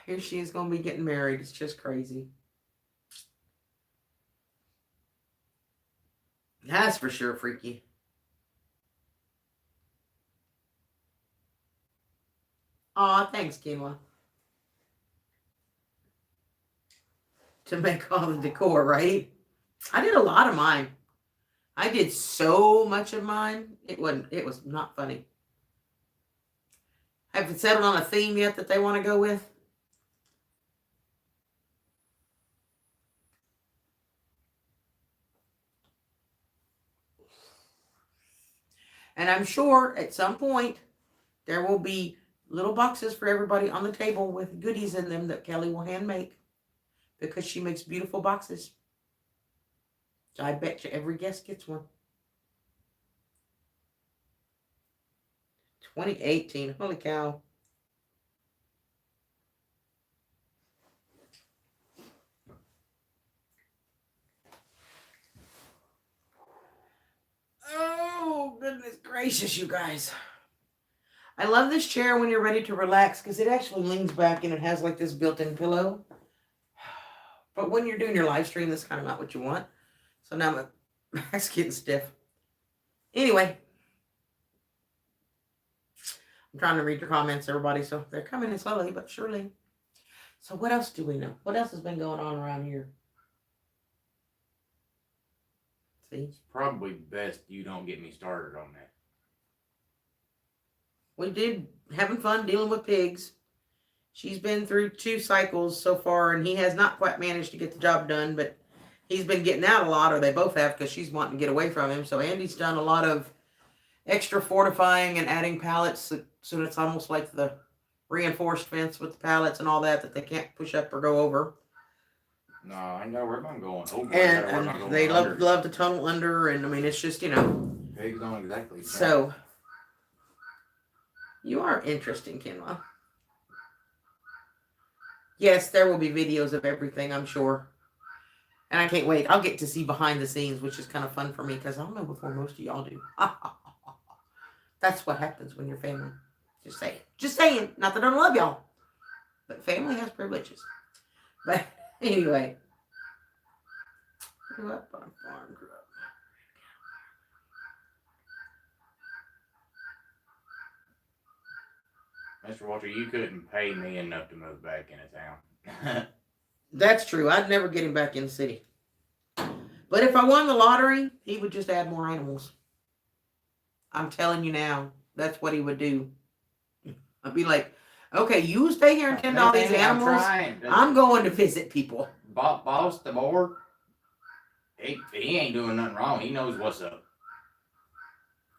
here she is going to be getting married. It's just crazy. That's for sure freaky. Aw, thanks, Quinoa. To make all the decor, right? I did a lot of mine. I did so much of mine. It was not funny. Haven't settled on a theme yet that they want to go with. And I'm sure at some point there will be little boxes for everybody on the table with goodies in them that Kelly will hand make because she makes beautiful boxes. So I bet you every guest gets one. 2018. Holy cow. Oh, goodness gracious, you guys. I love this chair when you're ready to relax because it actually leans back and it has like this built-in pillow. But when you're doing your live stream, that's kind of not what you want. So now my back's getting stiff. Anyway. I'm trying to read your comments, everybody. So they're coming in slowly but surely. So what else do we know? What else has been going on around here? See? It's probably best you don't get me started on that. We did having fun dealing with pigs. She's been through 2 cycles so far, and he has not quite managed to get the job done, but he's been getting out a lot, or they both have, because she's wanting to get away from him. So Andy's done a lot of extra fortifying and adding pallets, so it's almost like the reinforced fence with the pallets and all that they can't push up or go over. No, I know we're gonna go on over. And they love to tunnel under, and I mean it's just pigs don't exactly. So you are interesting, Kenwa. Yes, there will be videos of everything, I'm sure. And I can't wait. I'll get to see behind the scenes, which is kind of fun for me because I'll know before most of y'all do. That's what happens when you're family. Just saying. Just saying. Not that I don't love y'all. But family has privileges. But anyway. Grew up on a farm. Mr. Walter, you couldn't pay me enough to move back into town. That's true. I'd never get him back in the city. But if I won the lottery, he would just add more animals. I'm telling you now, that's what he would do. I'd be like, okay, you stay here and tend to all these animals. I'm going to visit people. Boss, the board, he ain't doing nothing wrong. He knows what's up.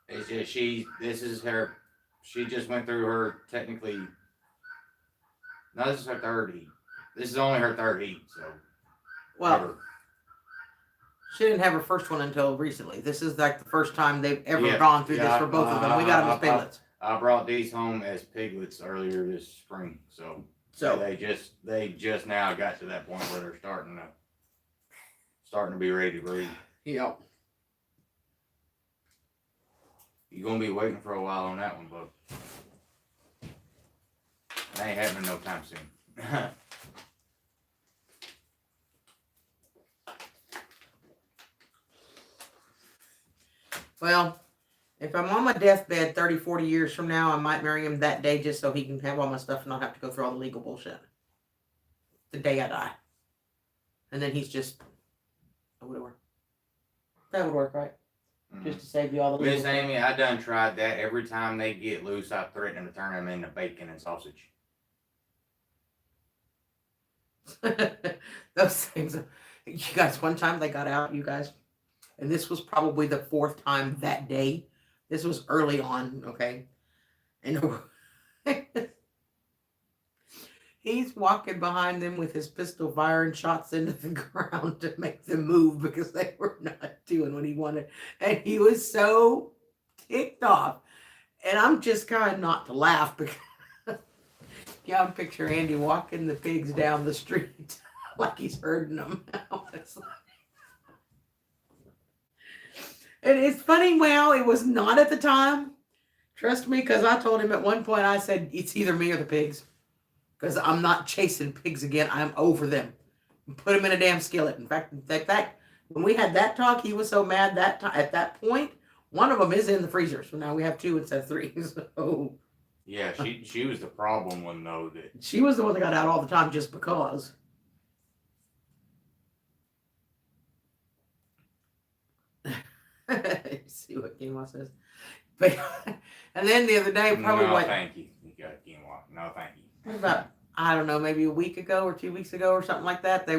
It's just she just went through her technically, no, this is her third heat. This is only her third heat, so. Well, she didn't have her first one until recently. This is like the first time they've ever gone through this for both of them. We got them as piglets. I brought these home as piglets earlier this spring, so they just now got to that point where they're starting to be ready to breed. Yep. You're gonna be waiting for a while on that one, bud. That ain't happening no time soon. Well, if I'm on my deathbed 30, 40 years from now, I might marry him that day just so he can have all my stuff and not have to go through all the legal bullshit. The day I die. And then he's just a widower. That would work, right? Mm-hmm. Just to save you all the legal Miss Amy, I done tried that. Every time they get loose, I threaten to turn them into bacon and sausage. Those things. You guys, one time they got out, you guys. And this was probably the fourth time that day. This was early on, okay? And he's walking behind them with his pistol firing shots into the ground to make them move because they were not doing what he wanted. And he was so ticked off. And I'm just trying not to laugh because yeah, I'm picturing Andy walking the pigs down the street like he's herding them. And it's funny, well, it was not at the time. Trust me, because I told him at one point, I said, it's either me or the pigs. Because I'm not chasing pigs again. I'm over them. Put them in a damn skillet. In fact, when we had that talk, he was so mad at that point, one of them is in the freezer. So now we have 2 instead of 3. So, yeah, she was the problem one, though. She was the one that got out all the time just because. See what quinoa says. But, and then the other day, probably no, thank you. You got quinoa. No, thank you. About, I don't know, maybe a week ago or 2 weeks ago or something like that. They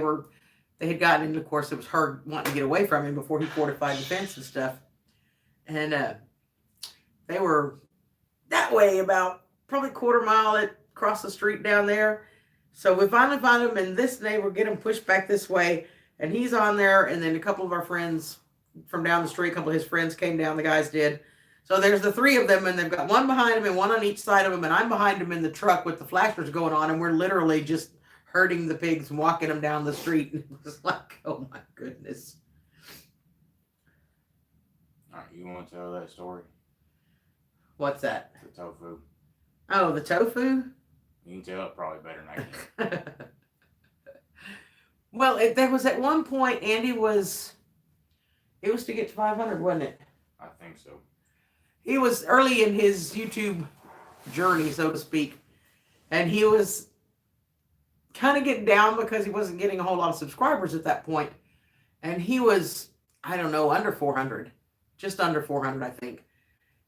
had gotten into, of course, it was her wanting to get away from him before he fortified the fence and stuff. And they were that way about probably a quarter mile across the street down there. So we finally found him in this neighbor, get him pushed back this way. And he's on there. And then a couple of our friends from down the street, a couple of his friends came down, the guys did. So there's the 3 of them, and they've got one behind him and one on each side of him, and I'm behind him in the truck with the flashers going on, and we're literally just herding the pigs and walking them down the street. And it was like, oh my goodness. All right, you want to tell that story? What's that? The tofu. Oh, the tofu? You can tell it probably better than I can. Well, there was at one point, Andy was... It was to get to 500, wasn't it? I think so. He was early in his YouTube journey, so to speak. And he was kind of getting down because he wasn't getting a whole lot of subscribers at that point. And he was, I don't know, under 400. Just under 400, I think.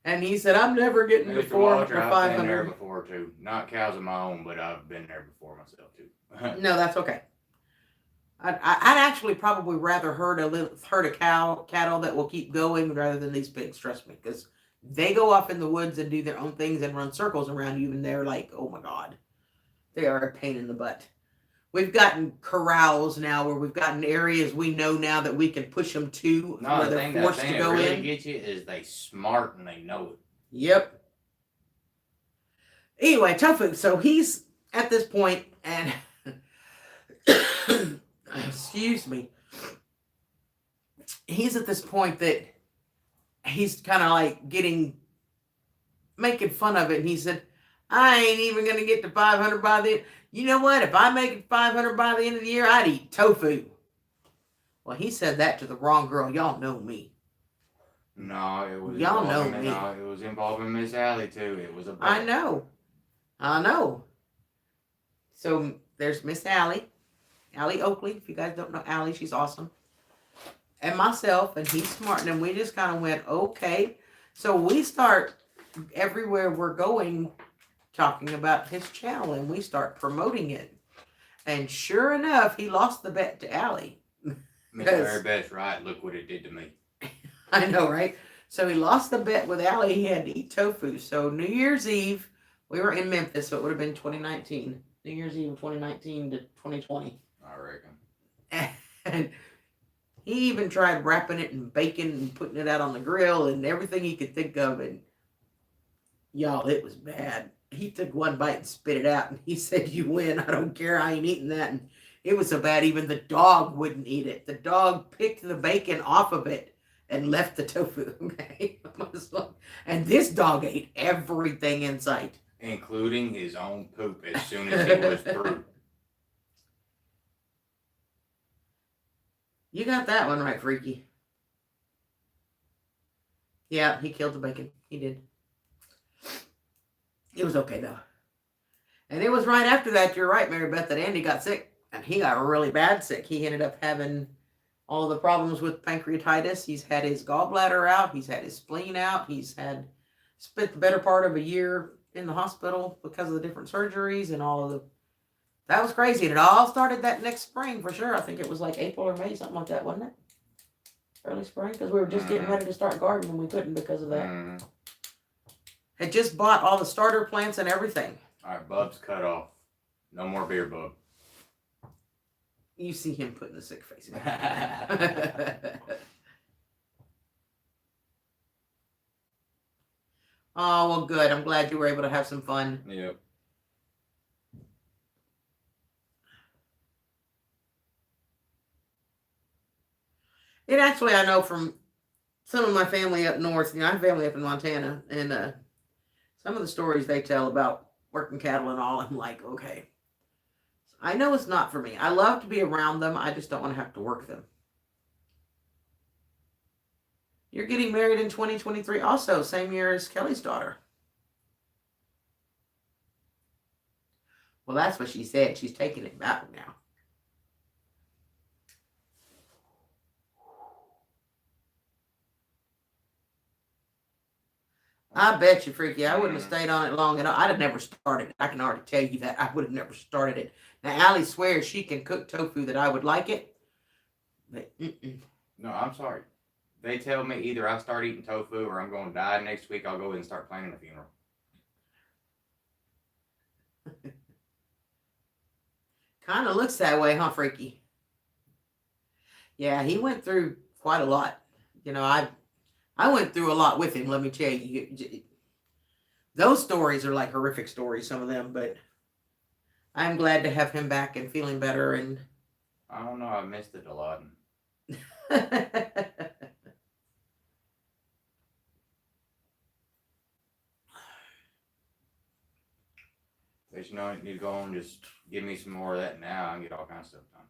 And he said, I'm never getting to 400 or 500. I've been there before, too. Not cows of my own, but I've been there before myself, too. No, that's okay. I'd actually probably rather herd a cattle that will keep going rather than these pigs, trust me, because they go off in the woods and do their own things and run circles around you, and they're like, oh my God, they are a pain in the butt. we've gotten corrals now where we've gotten areas we know now that we can push them to No, where the they're thing, the forced thing to that go really in. gets you is they smart and they know it. Yep. Anyway, Tofu. So he's at this point, and excuse me, he's at this point that he's kind of like making fun of it. And he said, I ain't even going to get to 500 by the end. You know what? If I make it 500 by the end of the year, I'd eat tofu. Well, he said that to the wrong girl. Y'all know me. No, it was Y'all know involving, me. no, it was involving Miss Allie too. It was a bet. I know. So there's Miss Allie Oakley. If you guys don't know Allie, she's awesome. And myself, and he's smart. And we just kind of went, okay. So we start everywhere we're going talking about his channel, and we start promoting it. And sure enough, he lost the bet to Allie. Miss Very Best, right? Look what it did to me. I know, right? So he lost the bet with Allie. He had to eat tofu. So New Year's Eve, we were in Memphis, so it would have been 2019. New Year's Eve of 2019 to 2020. I reckon. And he even tried wrapping it in bacon and putting it out on the grill and everything he could think of. And y'all, it was bad. He took one bite and spit it out. And he said, you win. I don't care. I ain't eating that. And it was so bad, even the dog wouldn't eat it. The dog picked the bacon off of it and left the tofu. Okay. And this dog ate everything in sight, including his own poop as soon as he was through. You got that one right, Freaky. Yeah, he killed the bacon. He did. It was okay, though. And it was right after that, you're right, Mary Beth, that Andy got sick. And he got really bad sick. He ended up having all the problems with pancreatitis. He's had his gallbladder out. He's had his spleen out. He's had spent the better part of a year in the hospital because of the different surgeries and all of the... That was crazy. And it all started that next spring for sure. I think it was like April or May, something like that, wasn't it? Early spring, because we were just getting ready to start gardening and we couldn't because of that. Had just bought all the starter plants and everything. All right, Bub's cut off. No more beer, Bub. You see him putting the sick face. Oh, well, good. I'm glad you were able to have some fun. Yep. It actually, I know from some of my family up north, I have family up in Montana, and some of the stories they tell about working cattle and all, I'm like, okay. I know it's not for me. I love to be around them. I just don't want to have to work them. You're getting married in 2023 also, same year as Kelly's daughter. Well, that's what she said. She's taking it back now. I bet you, Freaky, I wouldn't have stayed on it long enough. I'd have never started it. I can already tell you that. I would have never started it. Now, Allie swears she can cook tofu that I would like it. But, No, I'm sorry. They tell me either I start eating tofu or I'm going to die next week. I'll go ahead and start planning the funeral. Kind of looks that way, huh, Freaky? Yeah, he went through quite a lot. You know, I went through a lot with him, let me tell you. Those stories are like horrific stories, some of them, but I'm glad to have him back and feeling better. And I don't know, I missed it a lot. But you know, you need to go and just give me some more of that now and get all kinds of stuff done.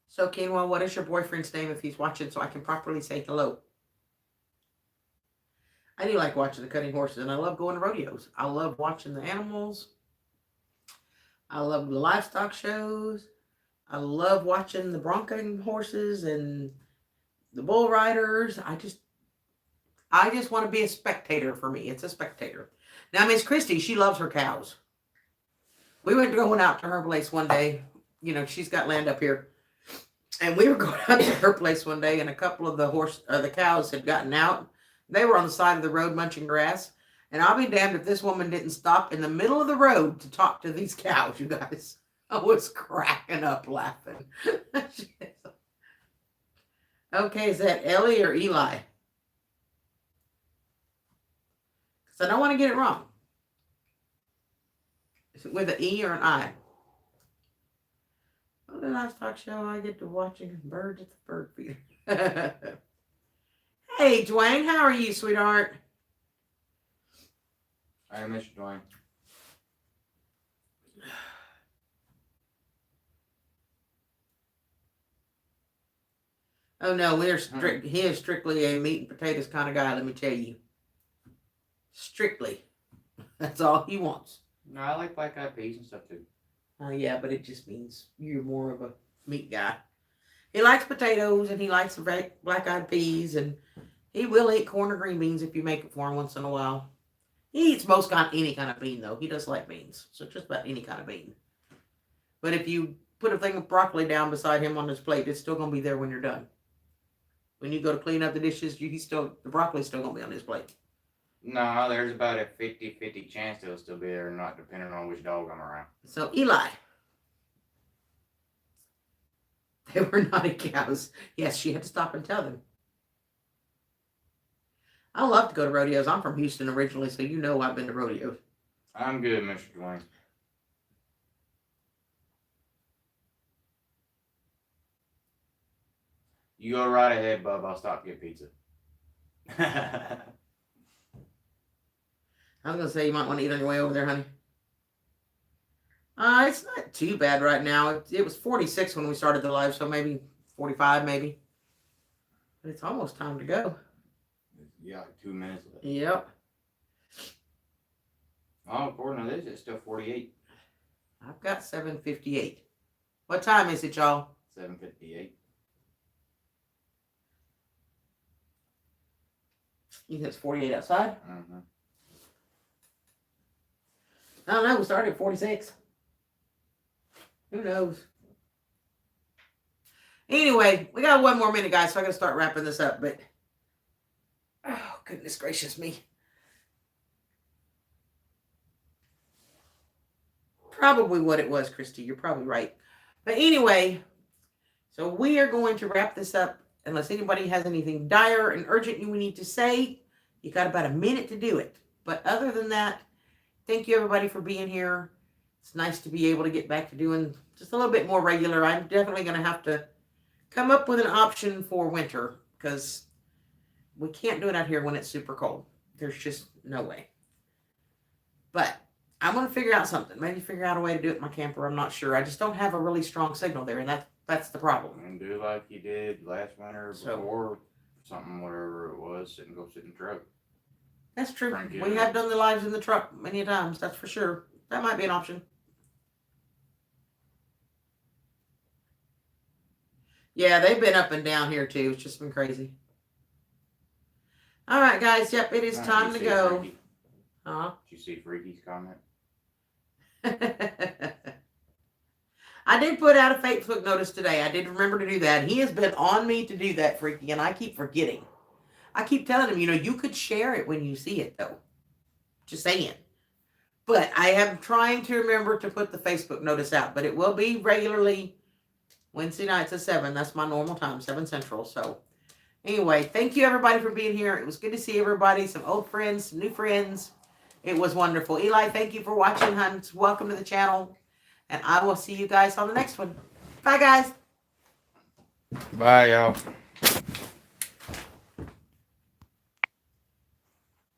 So, Quinoa, what is your boyfriend's name if he's watching so I can properly say hello? I do like watching the cutting horses, and I love going to rodeos. I love watching the animals. I love the livestock shows. I love watching the bronco horses and the bull riders. I just want to be a spectator for me. It's a spectator. Now, Miss Christie, she loves her cows. We went going out to her place one day. You know, she's got land up here. And we were going out to her place one day, and a couple of the cows had gotten out. They were on the side of the road munching grass. And I'll be damned if this woman didn't stop in the middle of the road to talk to these cows, you guys. I was cracking up laughing. Okay, is that Ellie or Eli? Because I don't want to get it wrong. Is it with an E or an I? Oh, the livestock show I get to watching birds at the bird feeder. Hey, Dwayne, how are you, sweetheart? I miss you, Dwayne. Oh no, he is strictly a meat and potatoes kind of guy, let me tell you. Strictly. That's all he wants. No, I like black eyed peas and stuff too. Oh yeah, but it just means you're more of a meat guy. He likes potatoes and he likes black eyed peas, and he will eat corn or green beans if you make it for him once in a while. He eats any kind of bean though. He does like beans, so just about any kind of bean. But if you put a thing of broccoli down beside him on his plate, it's still gonna be there when you're done. When you go to clean up the dishes, the broccoli's still gonna be on his plate. No, there's about a 50-50 chance they'll still be there, not depending on which dog I'm around. So Eli. They were naughty cows. Yes, she had to stop and tell them. I love to go to rodeos. I'm from Houston originally, so you know I've been to rodeos. I'm good, Mr. Dwayne. You go right ahead, bub. I'll stop to get pizza. I was going to say you might want to eat on your way over there, honey. It's not too bad right now. It was 46 when we started the live, so maybe 45 maybe. But it's almost time to go. Yeah, like 2 minutes left. Yep. Oh, according to this, it's still 48. I've got 7:58. What time is it, y'all? 7:58. You think it's 48 outside? Mm-hmm. I don't know. We started at 46. Who knows? Anyway, we got 1 more minute, guys, so I got to start wrapping this up. But, oh, goodness gracious me. Probably what it was, Christy. You're probably right. But anyway, so we are going to wrap this up. Unless anybody has anything dire and urgent we need to say, you got about a minute to do it. But other than that, thank you everybody for being here. It's nice to be able to get back to doing just a little bit more regular. I'm definitely going to have to come up with an option for winter because we can't do it out here when it's super cold. There's just no way. But I'm going to figure out something. Maybe figure out a way to do it in my camper. I'm not sure. I just don't have a really strong signal there, and that's the problem. And do like you did last winter before something, whatever it was, and go sit in the truck. That's true. We have done the lives in the truck many times, that's for sure. That might be an option. Yeah, they've been up and down here too. It's just been crazy. All right, guys. Yep, it is time to go. Huh? Did you see Freaky's comment? I did put out a Facebook notice today. I did remember to do that. He has been on me to do that, Freaky, and I keep forgetting. I keep telling him, you could share it when you see it, though. Just saying. But I am trying to remember to put the Facebook notice out. But it will be regularly Wednesday nights at 7. That's my normal time, 7 Central. So anyway, thank you, everybody, for being here. It was good to see everybody. Some old friends, some new friends. It was wonderful. Eli, thank you for watching, hon. Welcome to the channel. And I will see you guys on the next one. Bye, guys. Bye, y'all.